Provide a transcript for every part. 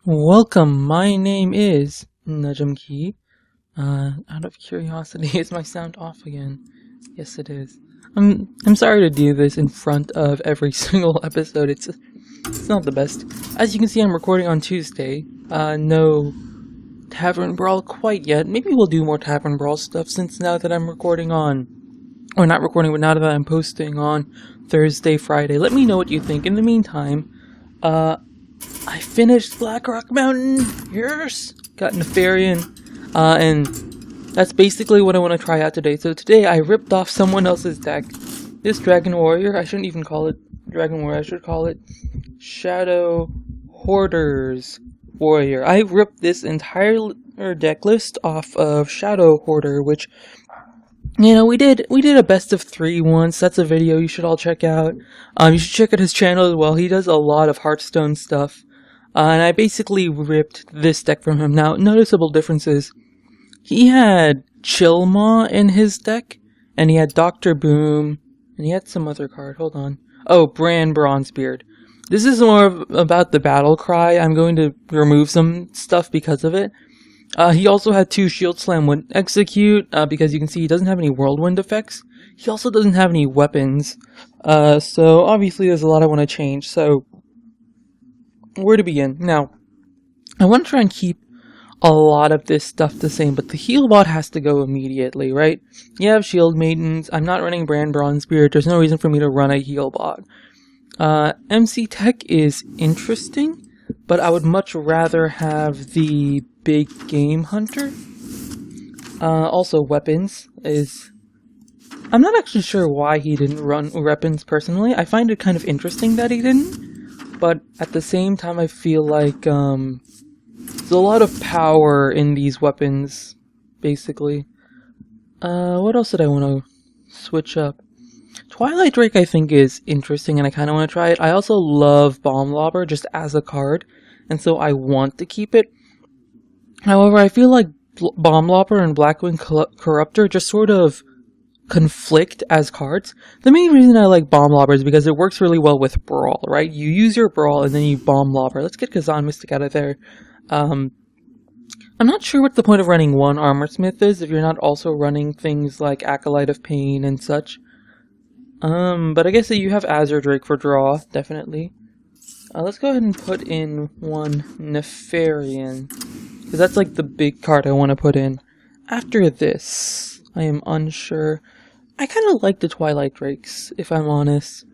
Welcome, my name is Nujum. Out of curiosity, is my sound off again? Yes, it is. I'm sorry to do this in front of every single episode. It's not the best. As you can see, I'm recording on Tuesday. No Tavern Brawl quite yet. Maybe we'll do more Tavern Brawl stuff since now that I'm recording on, or not recording, but now that I'm posting on Thursday, Friday. Let me know what you think. In the meantime, I finished Black Rock Mountain. Yes! Got Nefarian. And that's basically what I want to try out today. So today I ripped off someone else's deck. This Dragon Warrior, I shouldn't even call it Dragon Warrior, I should call it ShadowHoarder's Warrior. I ripped this entire deck list off of ShadowHoarder, which, you know, we did a best of 3 once. That's a video you should all check out. You should check out his channel as well. He does a lot of Hearthstone stuff. And I basically ripped this deck from him. Now, noticeable differences. He had Chillmaw in his deck, and he had Dr. Boom, and he had some other card. Hold on. Oh, Bran Bronzebeard. This is more about the battle cry. I'm going to remove some stuff because of it. He also had 2 Shield Slam with Execute, because you can see he doesn't have any Whirlwind effects. He also doesn't have any weapons. So obviously there's a lot I want to change, so where to begin? Now, I want to try and keep a lot of this stuff the same, but the heal bot has to go immediately, right? You have Shield Maidens. I'm not running Bran Bronzebeard. There's no reason for me to run a heal bot. MC Tech is interesting, but I would much rather have the Big Game Hunter. Also, weapons is... I'm not actually sure why he didn't run weapons personally. I find it kind of interesting that he didn't. But at the same time, I feel like there's a lot of power in these weapons, basically. What else did I want to switch up? Twilight Drake, I think, is interesting, and I kind of want to try it. I also love Bomb Lobber just as a card, and so I want to keep it. However, I feel like Bomb Lobber and Blackwing Corruptor just sort of conflict as cards. The main reason I like Bomb Lobber is because it works really well with Brawl, right? You use your Brawl and then you Bomb Lobber. Let's get Kazan Mystic out of there. I'm not sure what the point of running 1 Armorsmith is if you're not also running things like Acolyte of Pain and such. But I guess that you have Azure Drake for draw, definitely. Let's go ahead and put in 1 Nefarian, because that's like the big card I want to put in. After this, I am unsure. I kind of like the Twilight Drakes, if I'm honest.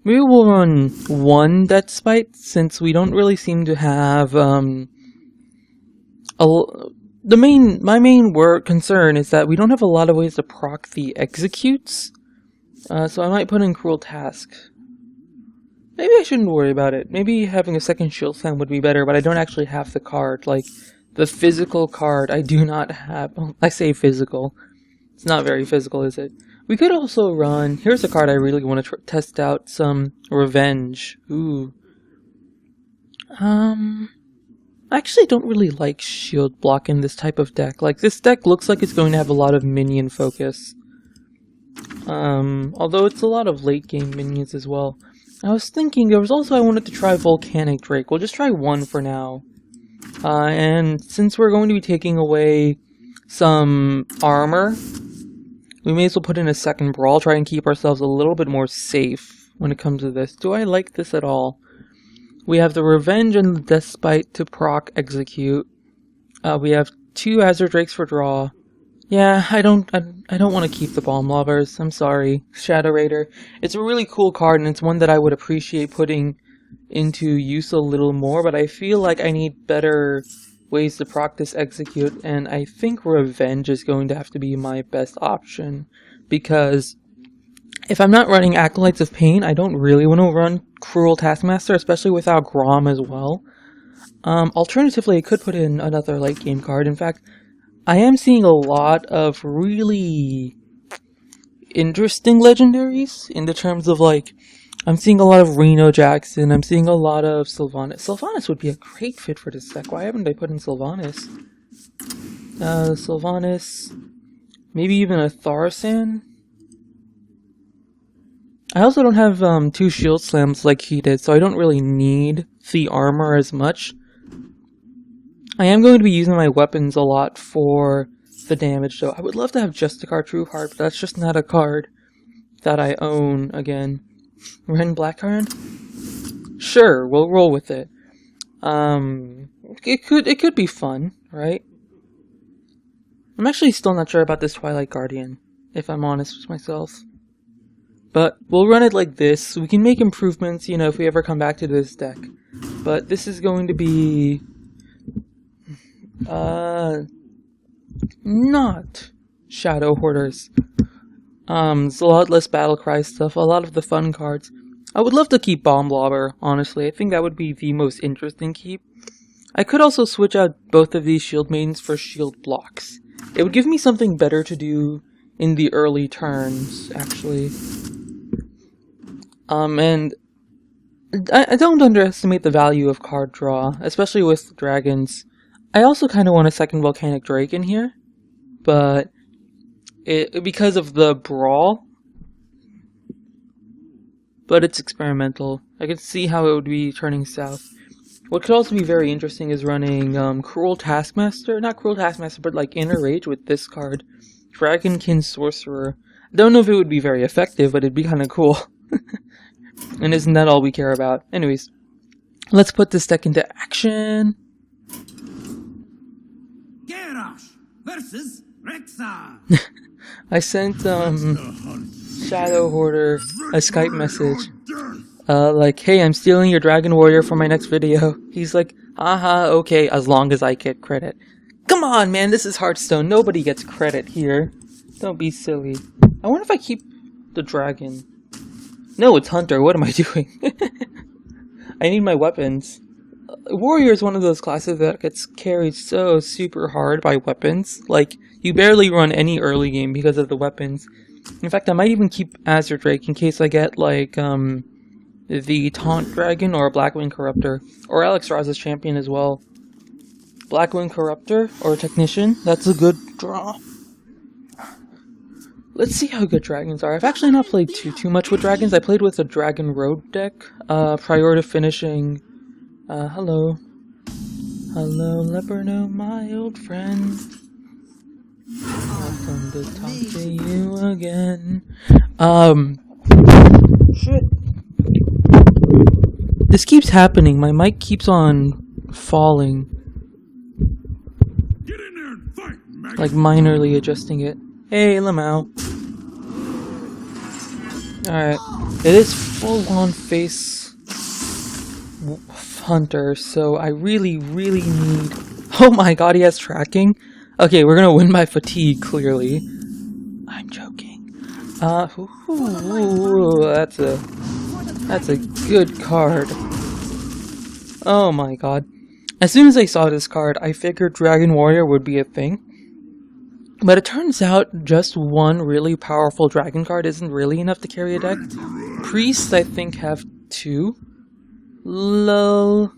Maybe we'll run 1 Deathspite, since we don't really seem to have, my main concern is that we don't have a lot of ways to proc the executes. So I might put in Cruel Task. Maybe I shouldn't worry about it. Maybe having a second Shield Slam would be better, but I don't actually have the card. Like, the physical card I do not have. I say physical. It's not very physical, is it? We could also run... Here's a card I really want to test out. Some Revenge. Ooh. I actually don't really like shield block in this type of deck. Like, this deck looks like it's going to have a lot of minion focus. Although it's a lot of late game minions as well. I was thinking there was also I wanted to try Volcanic Drake. We'll just try 1 for now. And since we're going to be taking away some armor, we may as well put in a second Brawl, try and keep ourselves a little bit more safe when it comes to this. Do I like this at all? We have the Revenge and the Deathspite to proc Execute. We have 2 Azure Drakes for draw. Yeah, I don't want to keep the Bomb Lobbers. I'm sorry, Shadow Raider. It's a really cool card, and it's one that I would appreciate putting into use a little more, but I feel like I need better ways to proc this Execute, and I think Revenge is going to have to be my best option, because if I'm not running Acolytes of Pain, I don't really want to run Cruel Taskmaster, especially without Grom as well. Alternatively, I could put in another late game card. In fact, I am seeing a lot of really interesting legendaries in the terms of, like, I'm seeing a lot of Reno Jackson, I'm seeing a lot of Sylvanas. Sylvanas would be a great fit for this deck. Why haven't I put in Sylvanas? Sylvanas, maybe even a Thaurissan? I also don't have 2 Shield Slams like he did, so I don't really need the armor as much. I am going to be using my weapons a lot for the damage, though. I would love to have Justicar True Heart, but that's just not a card that I own again. Ren Blackhearn? Sure, we'll roll with it. It could be fun, right? I'm actually still not sure about this Twilight Guardian, if I'm honest with myself. But we'll run it like this. We can make improvements, you know, if we ever come back to this deck. But this is going to be not ShadowHoarder's. It's a lot less Battlecry stuff, a lot of the fun cards. I would love to keep Bomb Blobber, honestly. I think that would be the most interesting keep. I could also switch out both of these Shield Maidens for Shield Blocks. It would give me something better to do in the early turns, actually. And I don't underestimate the value of card draw, especially with dragons. I also kind of want a second Volcanic Drake in here, but because of the brawl, but it's experimental. I can see how it would be turning south. What could also be very interesting is running Cruel Taskmaster, not Cruel Taskmaster, but like Inner Rage with this card, Dragonkin Sorcerer. I don't know if it would be very effective, but it'd be kind of cool. And isn't that all we care about? Anyways, let's put this deck into action. Garrosh versus Rexar. I sent ShadowHoarder a Skype message. Like, hey, I'm stealing your Dragon Warrior for my next video. He's like, haha, okay, as long as I get credit. Come on, man, this is Hearthstone. Nobody gets credit here. Don't be silly. I wonder if I keep the dragon. No, it's Hunter. What am I doing? I need my weapons. Warrior is one of those classes that gets carried so super hard by weapons. Like, you barely run any early game because of the weapons. In fact, I might even keep Azure Drake in case I get, like, the Taunt Dragon or Blackwing Corruptor. Or Alex Raz's champion as well. Blackwing Corruptor or Technician. That's a good draw. Let's see how good dragons are. I've actually not played too much with dragons. I played with a Dragon Road deck prior to finishing. Hello. Hello, Leperno, my old friend. I've come to talk to you again. Shit. This keeps happening. My mic keeps on falling. Get in there and fight, maggot. Like minorly adjusting it. Hey, Lamau. Alright. It is full-on face Hunter, so I really need... Oh my god, he has tracking? Okay, we're gonna win by fatigue, clearly. I'm joking. Ooh, that's a good card. Oh my god. As soon as I saw this card, I figured Dragon Warrior would be a thing. But it turns out just one really powerful dragon card isn't really enough to carry a deck. Priests, I think, have two. Lol.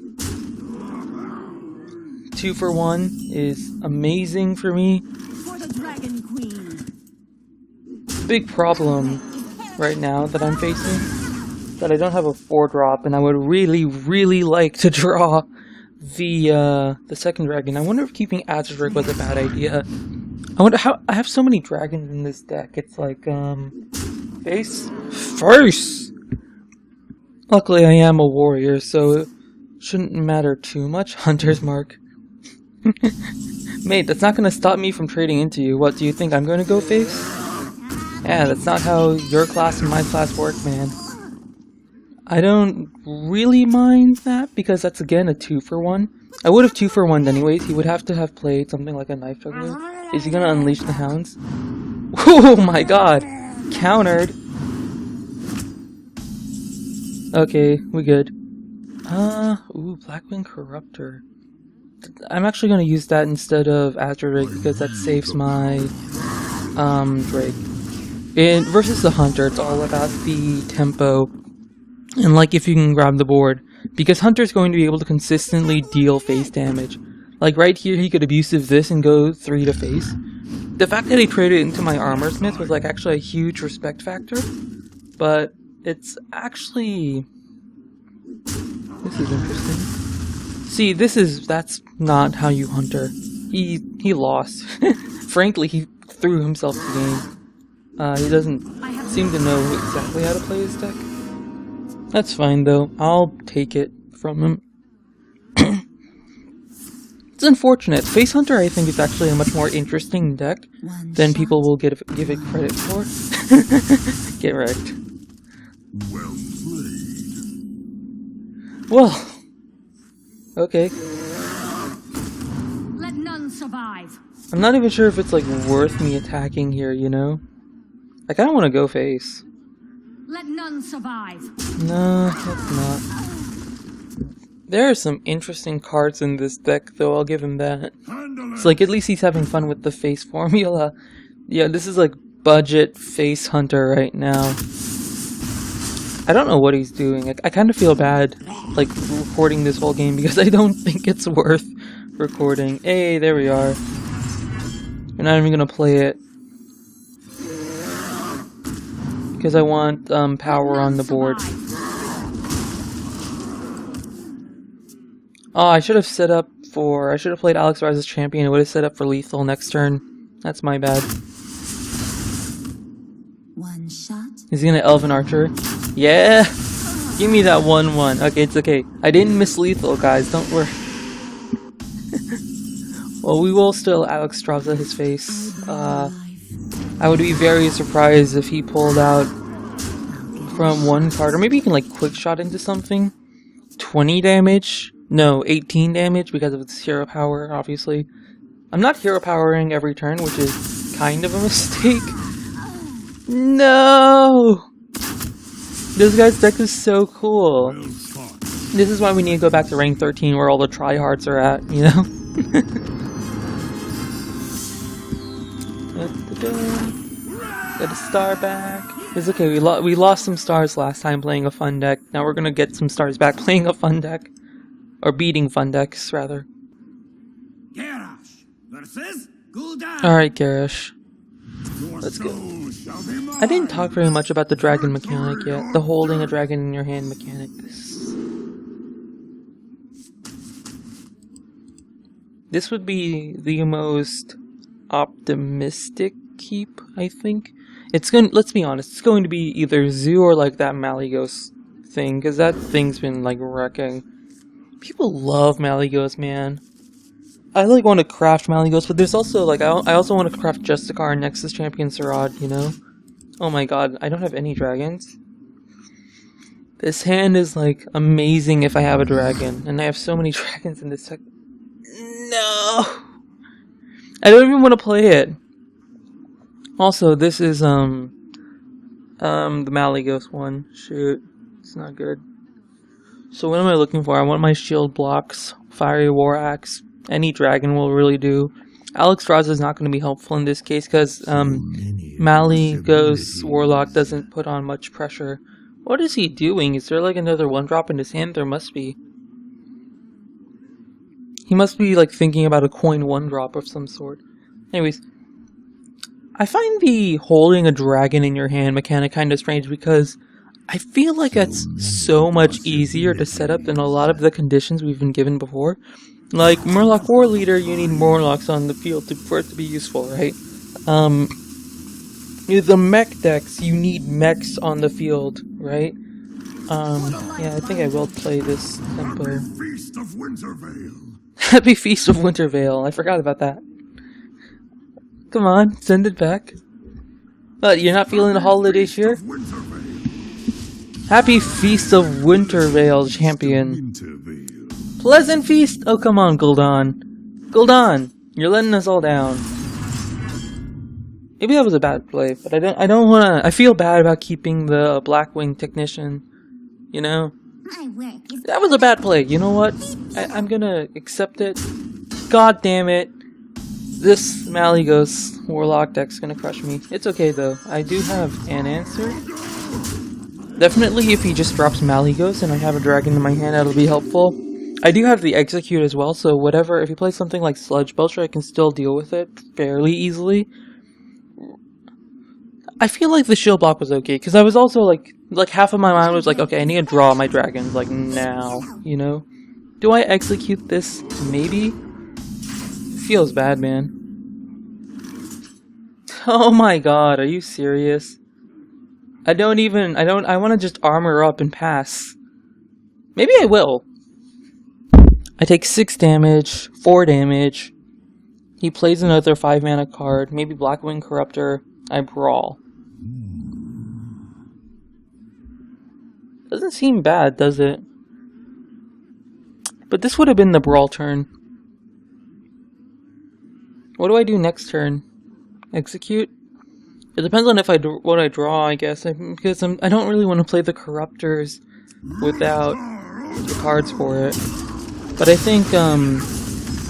2 for 1 is amazing for me. For the Dragon Queen. Big problem right now that I'm facing, that I don't have a 4-drop, and I would really like to draw the second dragon. I wonder if keeping Azuric was a bad idea. I wonder how I have so many dragons in this deck. It's like face. Luckily, I am a warrior, so it shouldn't matter too much. Hunter's Mark. Mate, that's not gonna stop me from trading into you. What, do you think I'm gonna go face? Yeah, that's not how your class and my class work, man. I don't really mind that, because that's again a 2 for 1. I would have 2 for 1 anyways. He would have to have played something like a Knife Juggler. Is he gonna unleash the hounds? Oh my god! Countered! Okay, we good. Ooh, Blackwing Corruptor. I'm actually gonna use that instead of Azure Drake because that saves my, Drake. Versus the Hunter, it's all about the tempo. And like if you can grab the board. Because Hunter's going to be able to consistently deal face damage. Like right here, he could abusive this and go 3 to face. The fact that he traded into my Armorsmith was like actually a huge respect factor. But it's actually... This is interesting. See, that's not how you hunter. He lost. Frankly, he threw himself the game. He doesn't seem to know exactly how to play his deck. That's fine though. I'll take it from him. It's unfortunate. Face Hunter, I think, is actually a much more interesting deck than people will give it credit for. Get wrecked. Well played. Well, okay. Let none survive. I'm not even sure if it's like worth me attacking here, you know? I kinda wanna go face. Let none survive. No, that's not. There are some interesting cards in this deck, though, I'll give him that. It's like, at least he's having fun with the face formula. Yeah, this is like budget face hunter right now. I don't know what he's doing. I kind of feel bad, like, recording this whole game because I don't think it's worth recording. Hey, there we are. We're not even gonna play it. Because I want power on the board. Oh, I should have played Alex Rise as champion. It would have set up for lethal next turn. That's my bad. One shot. Is he gonna Elven Archer? Yeah! Give me that 1/1. Okay, it's okay. I didn't miss lethal, guys. Don't worry. Well, we will still Alex Strauza his face. I would be very surprised if he pulled out from one card. Or maybe he can, like, quick shot into something. 20 damage? No, 18 damage because of its hero power, obviously. I'm not hero powering every turn, which is kind of a mistake. No! This guy's deck is so cool. This is why we need to go back to rank 13 where all the tryhards are at, you know? Get a star back. It's okay, we lost some stars last time playing a fun deck. Now we're gonna get some stars back playing a fun deck. Or beating fun decks, rather. Garrosh versus Gul'dan. Alright, Garrosh. Let's go. I didn't talk very much about the dragon mechanic yet. The holding a dragon in your hand mechanic. This would be the most optimistic keep, I think. Let's be honest, it's going to be either Zoo or like that Malygos thing, because that thing's been like wrecking. People love Malygos, man. I like want to craft Malygos, but there's also like I also want to craft Justicar and Nexus Champion Sarad, you know? Oh my god, I don't have any dragons. This hand is like amazing if I have a dragon, and I have so many dragons in this deck. No! I don't even want to play it. Also, this is the Malygos one. Shoot, it's not good. So what am I looking for? I want my shield blocks, Fiery War Axe, any dragon will really do. Alex Strauza is not going to be helpful in this case because Malygos Warlock doesn't put on much pressure. What is he doing? Is there like another 1-drop in his hand? There must be. He must be like thinking about a coin 1-drop of some sort. Anyways, I find the holding a dragon in your hand mechanic kind of strange because I feel like that's so much easier to set up than a lot of the conditions we've been given before. Like, Murloc War Leader, you need Murlocs on the field for it to be useful, right? The mech decks, you need mechs on the field, right? Yeah, I think I will play this tempo. Happy Feast of Wintervale. Happy Feast of Wintervale, I forgot about that. Come on, send it back. But you're not feeling the holidays here? Happy Feast of Wintervale, champion. Pleasant Feast? Oh, come on, Gul'dan. Gul'dan, you're letting us all down. Maybe that was a bad play, but I don't wanna. I feel bad about keeping the Blackwing Technician. You know? That was a bad play. You know what? I'm gonna accept it. God damn it. This Malygos Warlock deck's gonna crush me. It's okay though. I do have an answer. Definitely if he just drops Malygos and I have a dragon in my hand, that'll be helpful. I do have the Execute as well, so whatever, if he plays something like Sludge Belcher, I can still deal with it fairly easily. I feel like the shield block was okay, because I was also like half of my mind was like, okay, I need to draw my dragons, like, now, you know? Do I execute this? Maybe? Feels bad, man. Oh my god, are you serious? I want to just armor up and pass. Maybe I will. I take 6 damage, 4 damage. He plays another 5 mana card, maybe Blackwing Corruptor. I brawl. Doesn't seem bad, does it? But this would have been the brawl turn. What do I do next turn? Execute? It depends on if what I draw, I guess. Because I don't really want to play the Corruptors without the cards for it. But I think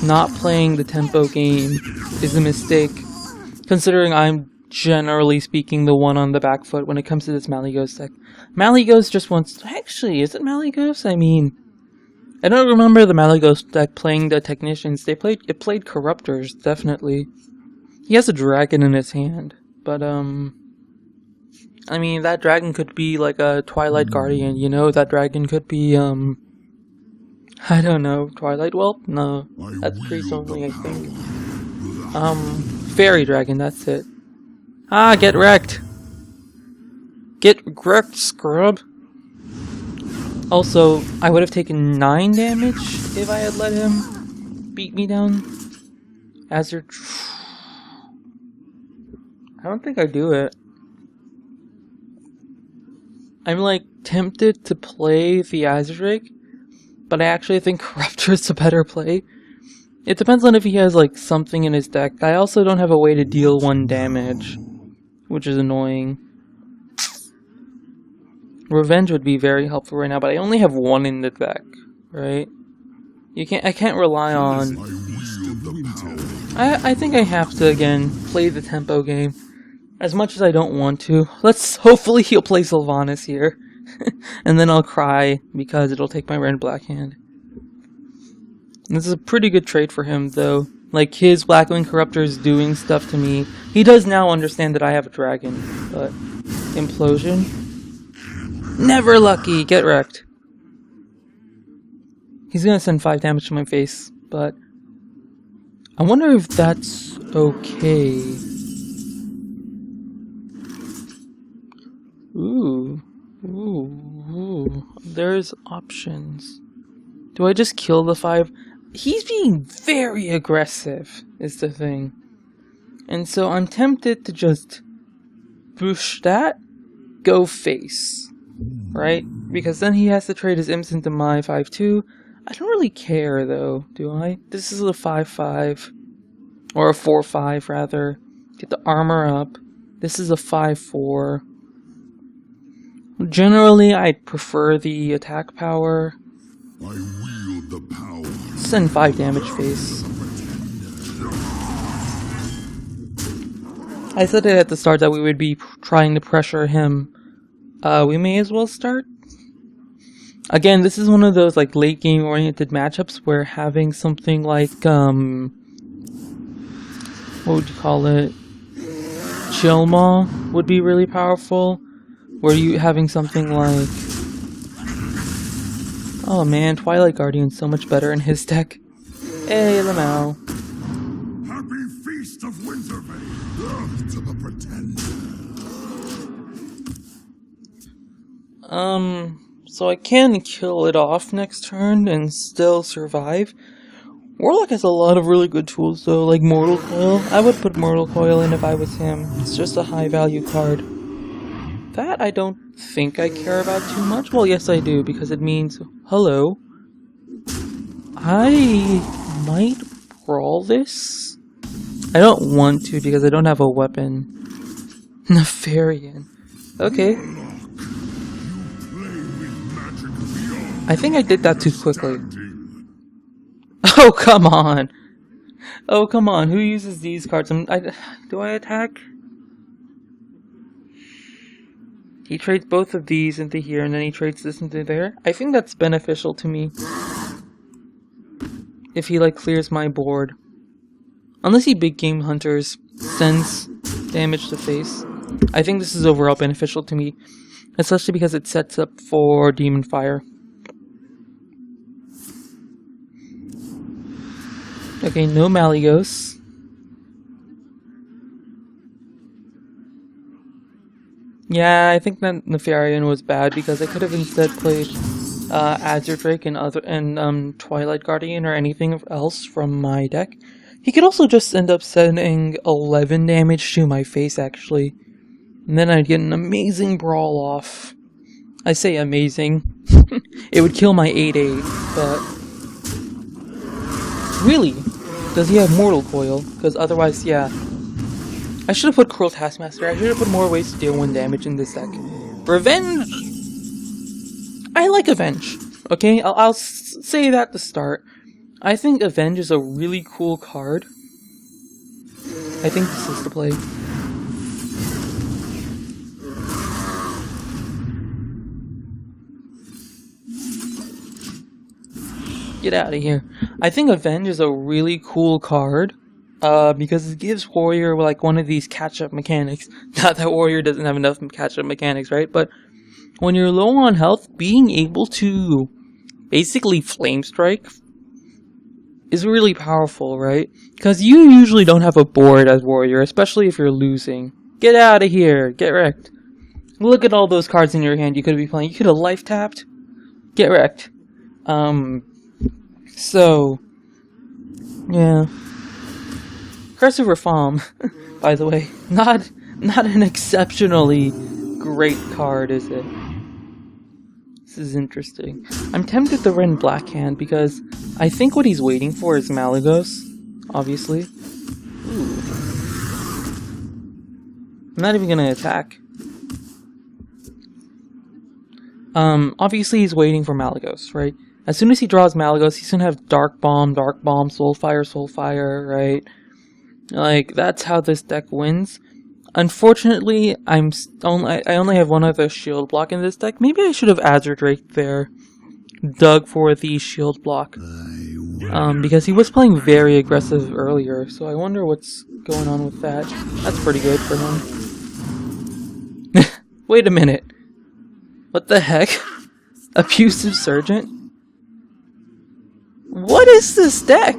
not playing the tempo game is a mistake, considering I'm generally speaking the one on the back foot when it comes to this Malygos deck. Malygos just wants... Actually, is it Malygos? I mean, I don't remember the Malygos deck playing the Technicians. It played Corruptors, definitely. He has a dragon in his hand, but I mean, that dragon could be like a Twilight Guardian, you know? That dragon could be, I don't know, Twilight Whelp? No, that's priest only, I think. Fairy Dragon, that's it. Ah, get wrecked! Get wrecked, scrub! Also, I would have taken 9 damage if I had let him beat me down. Azure... I don't think I do it. I'm like tempted to play the Azuric, but I actually think Corruptor is a better play. It depends on if he has like something in his deck. I also don't have a way to deal 1 damage, which is annoying. Revenge would be very helpful right now, but I only have 1 in the deck, right? I can't rely on... I think I have to, again, play the tempo game. As much as I don't want to. Hopefully he'll play Sylvanas here. And then I'll cry, because it'll take my red and black hand. This is a pretty good trade for him, though. Like, his Blackwing Corruptor is doing stuff to me. He does now understand that I have a dragon, but... Implosion? Never lucky! Get wrecked. He's gonna send 5 damage to my face, but... I wonder if that's okay. Ooh. There's options. Do I just kill the 5? He's being very aggressive, is the thing. And so I'm tempted to just push that, go face. Right? Because then he has to trade his imps into my 5-2. I don't really care, though, do I? This is a 5-5. Or a 4-5, rather. Get the armor up. This is a 5-4. Generally, I'd prefer the attack power. I wield the power. Send 5 damage face. I said it at the start that we would be trying to pressure him. We may as well start. Again, this is one of those like late game oriented matchups where having something like what would you call it? Chilmaw would be really powerful. Were you having something like... Oh man, Twilight Guardian's so much better in his deck. Hey, Lamau. Happy feast of Winterveil to the pretender. So I can kill it off next turn and still survive. Warlock has a lot of really good tools though, like Mortal Coil. I would put Mortal Coil in if I was him. It's just a high value card. That I don't think I care about too much. Well, yes I do, because it means, hello. I might brawl this. I don't want to because I don't have a weapon. Nefarian. Okay. I think I did that too quickly. Oh, come on. Oh, come on. Who uses these cards? Do I attack? He trades both of these into here, and then he trades this into there. I think that's beneficial to me. If he, like, clears my board. Unless he big game hunters, sends damage to face. I think this is overall beneficial to me. Especially because it sets up for Demon Fire. Okay, no Malygos. Yeah, I think that Nefarian was bad because I could have instead played Azure Drake and Twilight Guardian or anything else from my deck. He could also just end up sending 11 damage to my face, actually. And then I'd get an amazing brawl off. I say amazing. It would kill my 8/8, but... Really? Does he have Mortal Coil? Because otherwise, yeah. I should have put Cruel Taskmaster. I should have put more ways to deal 1 damage in this deck. Revenge! I like Avenge. Okay, I'll say that to start. I think Avenge is a really cool card. I think this is the play. Get out of here. I think Avenge is a really cool card. Because it gives Warrior like one of these catch-up mechanics. Not that Warrior doesn't have enough catch-up mechanics, right? But when you're low on health, being able to basically Flame Strike is really powerful, right? Because you usually don't have a board as Warrior, especially if you're losing. Get out of here. Get wrecked. Look at all those cards in your hand you could be playing. You could have life tapped. Get wrecked. So, yeah. Cursive Reform, by the way, not an exceptionally great card, is it? This is interesting. I'm tempted to run Black Hand because I think what he's waiting for is Malygos, obviously. Ooh. I'm not even gonna attack. Obviously he's waiting for Malygos, right? As soon as he draws Malygos, he's gonna have Dark Bomb, Soulfire, right? Like, that's how this deck wins. Unfortunately, I only have one other shield block in this deck. Maybe I should have Azure Drake there. Dug for the shield block. Because he was playing very aggressive earlier, so I wonder what's going on with that. That's pretty good for him. Wait a minute. What the heck? Abusive Sergeant? What is this deck?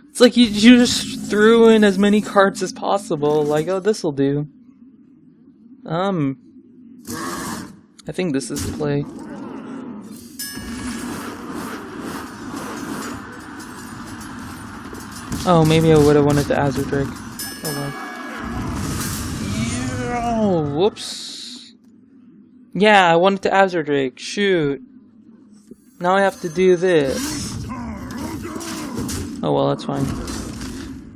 It's like you just threw in as many cards as possible, like, oh, this'll do. I think this is the play. Oh, maybe I would have wanted the Azure Drake. Oh well. Oh, whoops. Yeah, I wanted the Azure Drake. Shoot. Now I have to do this. Oh well, that's fine.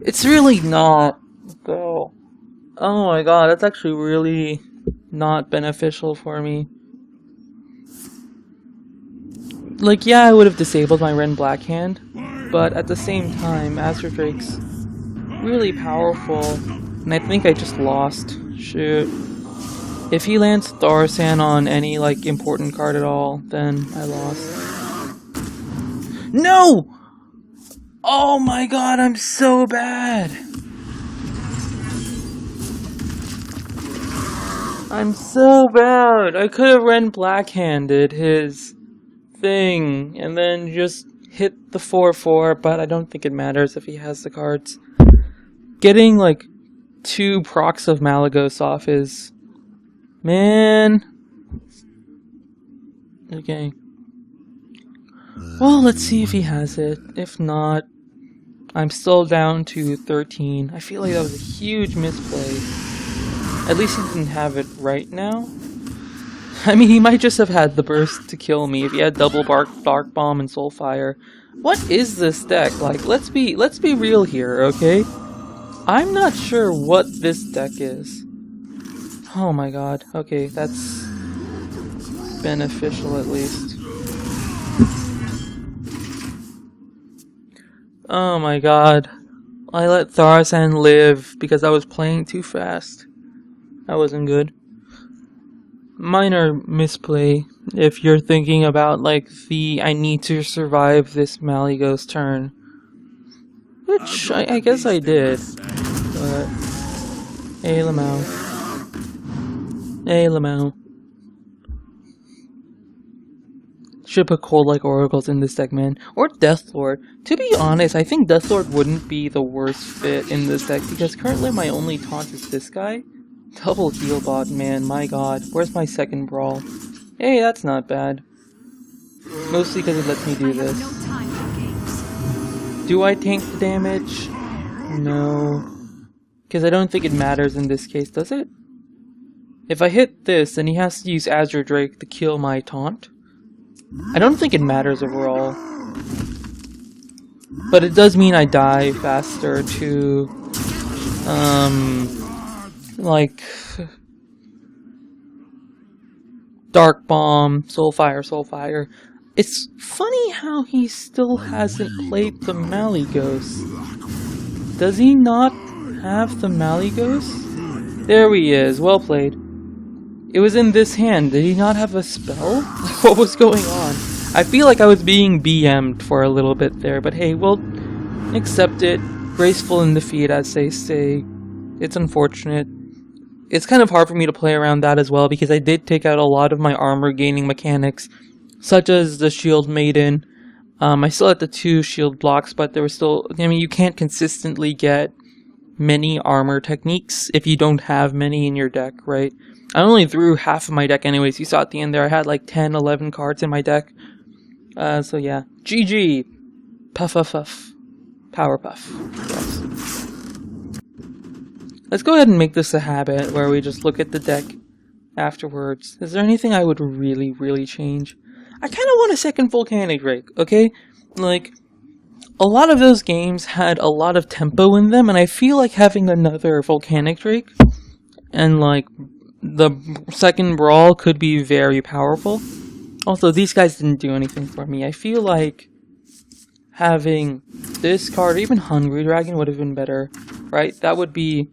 It's really not, though. Oh my god, that's actually really not beneficial for me. Like, yeah, I would have disabled my Ren Black Hand, but at the same time, Azure Drake's really powerful, and I think I just lost. Shoot. If he lands Thar-San on any, like, important card at all, then I lost. No! Oh my god, I'm so bad! I'm so bad! I could have Ren Black-handed his thing, and then just hit the 4/4, but I don't think it matters if he has the cards. Getting, like, 2 procs of Malygos off is... Man... Okay. Well, let's see if he has it. If not, I'm still down to 13. I feel like that was a huge misplay. At least he didn't have it right now. I mean, he might just have had the burst to kill me if he had double Dark Bomb and Soulfire. What is this deck? Like, let's be real here, okay? I'm not sure what this deck is. Oh my god. Okay, that's beneficial at least. Oh my god. I let Thar-San live because I was playing too fast. That wasn't good. Minor misplay if you're thinking about, like, the I need to survive this Malygos turn. Which I guess I did. But... Hey, Lamau. Hey, Lamau. Should put Cold Like Oracles in this deck, man. Or Deathlord. To be honest, I think Deathlord wouldn't be the worst fit in this deck, because currently my only taunt is this guy. Double heal bot, man, my god. Where's my second brawl? Hey, that's not bad. Mostly because it lets me do this. Do I tank the damage? No. Because I don't think it matters in this case, does it? If I hit this, then he has to use Azure Drake to kill my taunt. I don't think it matters overall. But it does mean I die faster to... like... Dark Bomb, Soulfire. It's funny how he still hasn't played the Malygos. Does he not have the Malygos? There he is, well played. It was in this hand. Did he not have a spell? What was going on? I feel like I was being BM'd for a little bit there, but hey, we'll accept it. Graceful in defeat, as they say. It's unfortunate. It's kind of hard for me to play around that as well, because I did take out a lot of my armor gaining mechanics, such as the Shield Maiden. I still had the 2 shield blocks, but there was still... I mean, you can't consistently get many armor techniques if you don't have many in your deck, right? I only threw half of my deck anyways. You saw at the end there, I had like 10, 11 cards in my deck. So yeah. GG! Puff. Powerpuff. Yes. Let's go ahead and make this a habit where we just look at the deck afterwards. Is there anything I would really change? I kind of want a second Volcanic Drake, okay? Like, a lot of those games had a lot of tempo in them, and I feel like having another Volcanic Drake and like the second brawl could be very powerful. Also, these guys didn't do anything for me. I feel like having this card, even Hungry Dragon, would have been better, right? That would be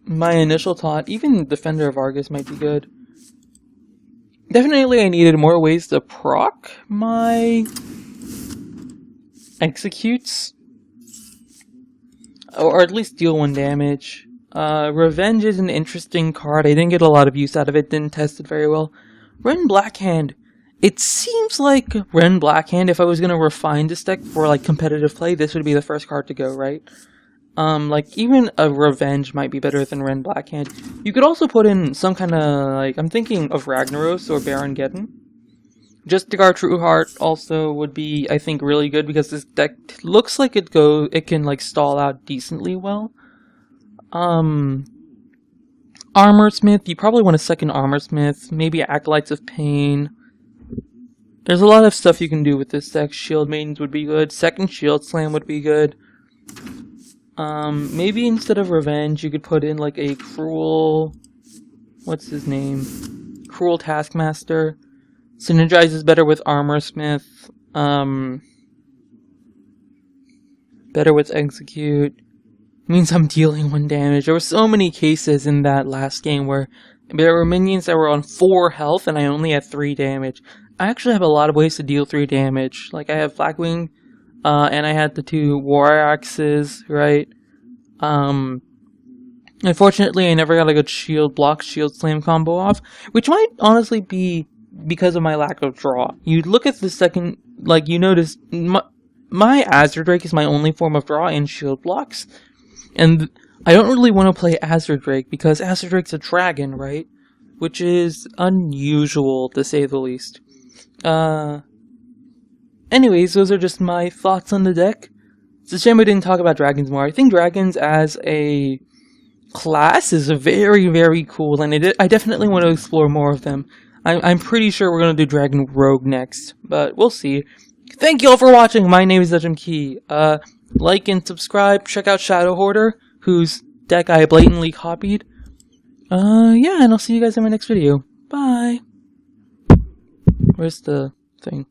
my initial thought. Even Defender of Argus might be good. Definitely I needed more ways to proc my executes. Or at least deal 1 damage. Revenge is an interesting card. I didn't get a lot of use out of it, didn't test it very well. Ren Blackhand. It seems like Ren Blackhand, if I was going to refine this deck for like competitive play, this would be the first card to go, right? Like even a Revenge might be better than Ren Blackhand. You could also put in some kind of, like, I'm thinking of Ragnaros or Baron Geddon. Justicar Trueheart also would be, I think, really good because this deck looks like it can like stall out decently well. Armorsmith, you probably want a second Armorsmith, maybe Acolytes of Pain. There's a lot of stuff you can do with this deck. Shield Maidens would be good, second Shield Slam would be good. Maybe instead of Revenge, you could put in like a Cruel... what's his name? Cruel Taskmaster. Synergizes better with Armorsmith. Better with Execute. Means I'm dealing 1 damage. There were so many cases in that last game where there were minions that were on 4 health and I only had 3 damage. I actually have a lot of ways to deal 3 damage. Like I have Blackwing, and I had the 2 War Axes, right? Unfortunately, I never got a good shield block, shield slam combo off, which might honestly be because of my lack of draw. You look at the second, like you notice, my Azure Drake is my only form of draw in shield blocks, and I don't really want to play Azure Drake because Azure Drake's a dragon, right? Which is unusual to say the least. Anyways, those are just my thoughts on the deck. It's a shame I didn't talk about dragons more. I think dragons as a class is very cool, and I definitely want to explore more of them. I'm pretty sure we're going to do Dragon Rogue next, but we'll see. Thank you all for watching. My name is Nujum Key. Like and subscribe. Check out ShadowHoarder, whose deck I blatantly copied. Yeah, and I'll see you guys in my next video. Bye. Where's the thing?